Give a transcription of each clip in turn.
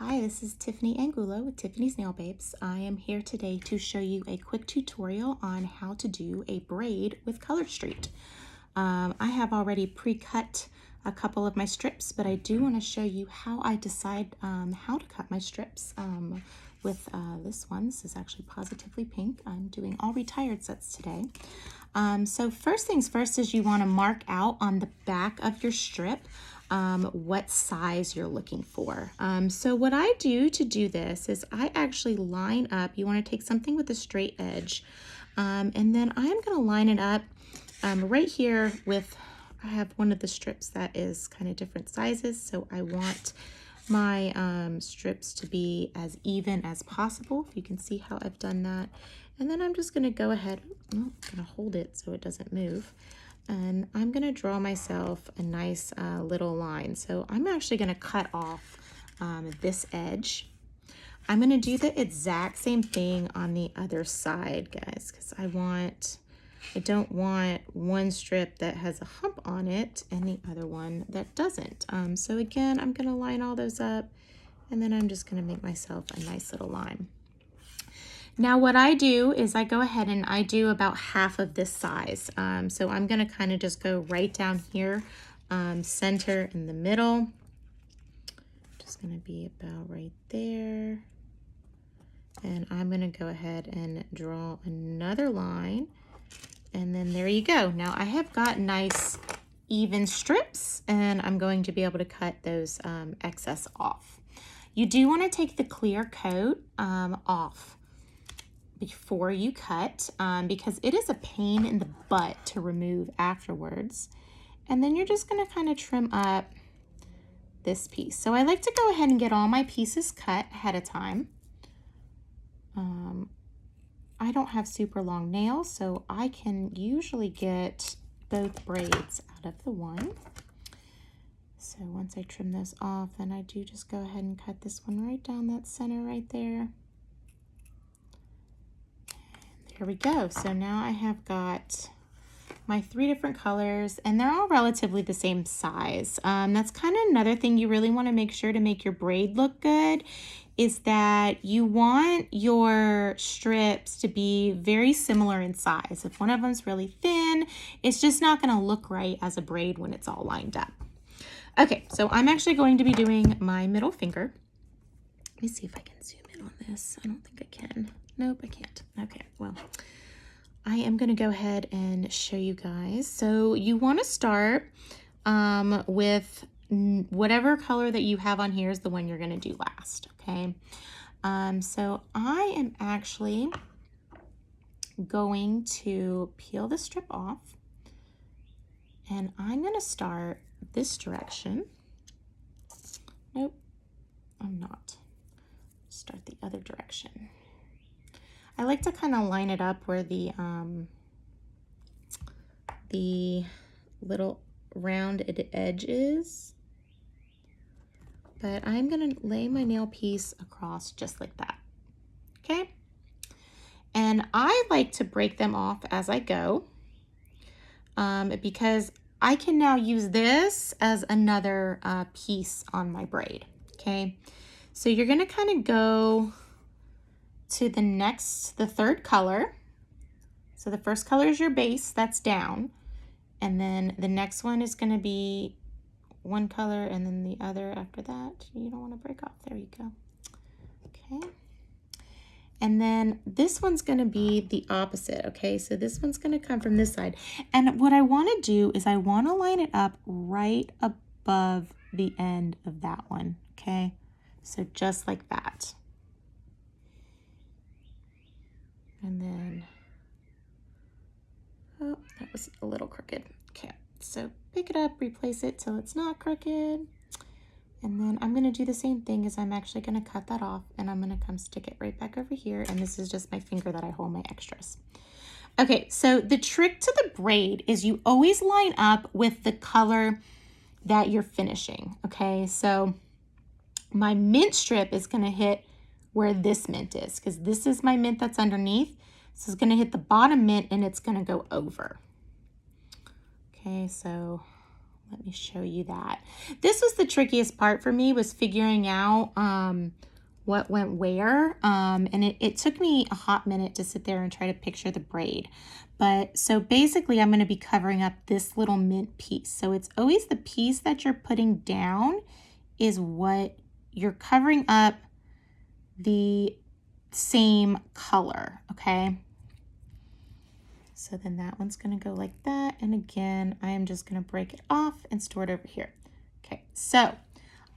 Hi, this is Tiffany Angulo with Tiffany's Nail Babes. I am here today to show you a quick tutorial on how to do a braid with Color Street. I have already pre-cut a couple of my strips, but I do want to show you how I decide how to cut my strips with this one. This is actually Positively Pink. I'm doing all retired sets today. So first things first is you want to mark out on the back of your strip what size you're looking for. So what I do to do this is I actually line up. You want to take something with a straight edge, and then I'm going to line it up right here with, I have one of the strips that is kind of different sizes, so I want my strips to be as even as possible. You can see how I've done that. And then I'm just going to go ahead, I'm going to hold it so it doesn't move. And I'm going to draw myself a nice little line. So I'm actually going to cut off this edge. I'm going to do the exact same thing on the other side, guys, because I don't want one strip that has a hump on it and the other one that doesn't. So again, I'm going to line all those up, and then I'm just going to make myself a nice little line. Now what I do is I go ahead and I do about half of this size. So I'm going to kind of just go right down here, center in the middle. Just going to be about right there. And I'm going to go ahead and draw another line. And then there you go. Now I have got nice even strips, and I'm going to be able to cut those excess off. You do want to take the clear coat off before you cut, because it is a pain in the butt to remove afterwards. And then you're just going to kind of trim up this piece. So I like to go ahead and get all my pieces cut ahead of time. I don't have super long nails, so I can usually get both braids out of the one. So once I trim those off, then I do just go ahead and cut this one right down that center right there. Here we go. So now I have got my 3 different colors, and they're all relatively the same size. That's kind of another thing you really want to make sure to make your braid look good, is that you want your strips to be very similar in size. If one of them's really thin, it's just not going to look right as a braid when it's all lined up. Okay, so I'm actually going to be doing my middle finger. Let me see if I can zoom in on this. I don't think I can. Nope, I can't. Okay, well, I am going to go ahead and show you guys. So you want to start with whatever color that you have on here is the one you're going to do last, okay? So I am actually going to peel the strip off, and I'm going to start this direction. Nope, I'm not. Start the other direction. I like to kind of line it up where the little rounded edge is. But I'm going to lay my nail piece across just like that. Okay? And I like to break them off as I go, because I can now use this as another piece on my braid. Okay? So you're going to kind of go to the third color. So the first color is your base, that's down. And then the next one is going to be one color, and then the other after that. You don't want to break off. There you go. Okay. And then this one's going to be the opposite. Okay. So this one's going to come from this side. And what I want to do is I want to line it up right above the end of that one. Okay. So just like that. And then, oh, that was a little crooked. Okay, so pick it up, replace it till it's not crooked. And then I'm gonna do the same thing, as I'm actually gonna cut that off, and I'm gonna come stick it right back over here. And this is just my finger that I hold my extras. Okay, so the trick to the braid is you always line up with the color that you're finishing, okay? So my mint strip is gonna hit where this mint is, because this is my mint that's underneath. This is going to hit the bottom mint, and it's going to go over. Okay, so let me show you that. This was the trickiest part for me, was figuring out what went where. And it took me a hot minute to sit there and try to picture the braid. But so basically I'm going to be covering up this little mint piece. So it's always the piece that you're putting down is what you're covering up the same color, okay? So then that one's going to go like that. And again, I am just going to break it off and store it over here. Okay, so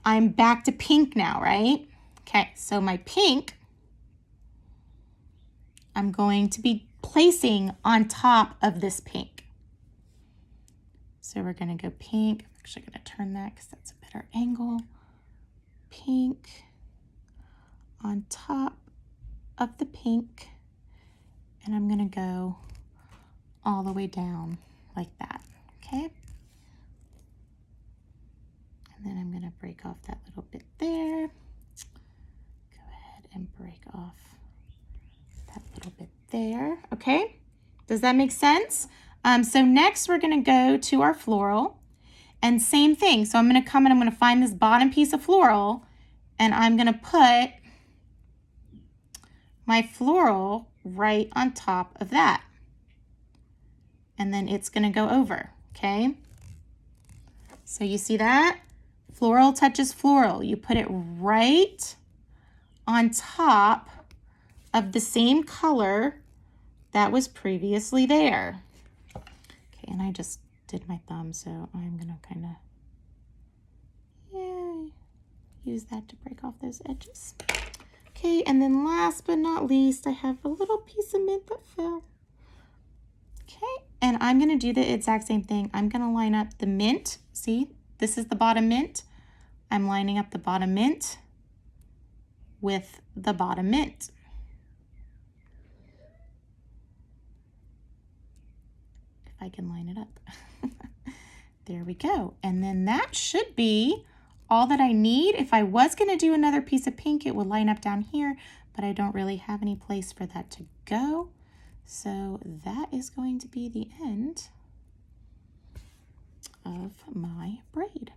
I'm back to pink now, right? Okay, so my pink, I'm going to be placing on top of this pink. So we're going to go pink. I'm actually going to turn that because that's a better angle. Pink on top of the pink. And I'm going to go all the way down like that, okay? And then I'm going to break off that little bit there. Go ahead and break off that little bit there, okay? Does that make sense? So next we're going to go to our floral, and same thing. So I'm going to come and I'm going to find this bottom piece of floral, and I'm going to put my floral right on top of that. And then it's going to go over, okay? So you see that? Floral touches floral. You put it right on top of the same color that was previously there. Okay, and I just did my thumb, so I'm going to kind of use that to break off those edges. Okay, and then last but not least, I have a little piece of mint that fell. Okay, and I'm going to do the exact same thing. I'm going to line up the mint. See, this is the bottom mint. I'm lining up the bottom mint with the bottom mint. If I can line it up. There we go. And then that should be all that I need. If I was going to do another piece of pink, it would line up down here, but I don't really have any place for that to go. So that is going to be the end of my braid.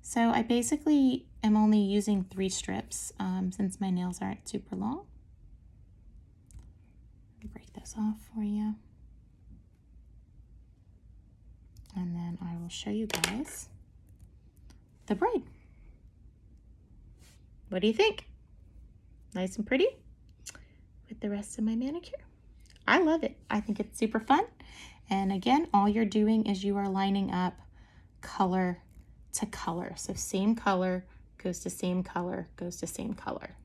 So I basically am only using 3 strips since my nails aren't super long. Break this off for you. And then I will show you guys the braid. What do you think? Nice and pretty with the rest of my manicure. I love it. I think it's super fun. And again, all you're doing is you are lining up color to color. So same color goes to same color, goes to same color.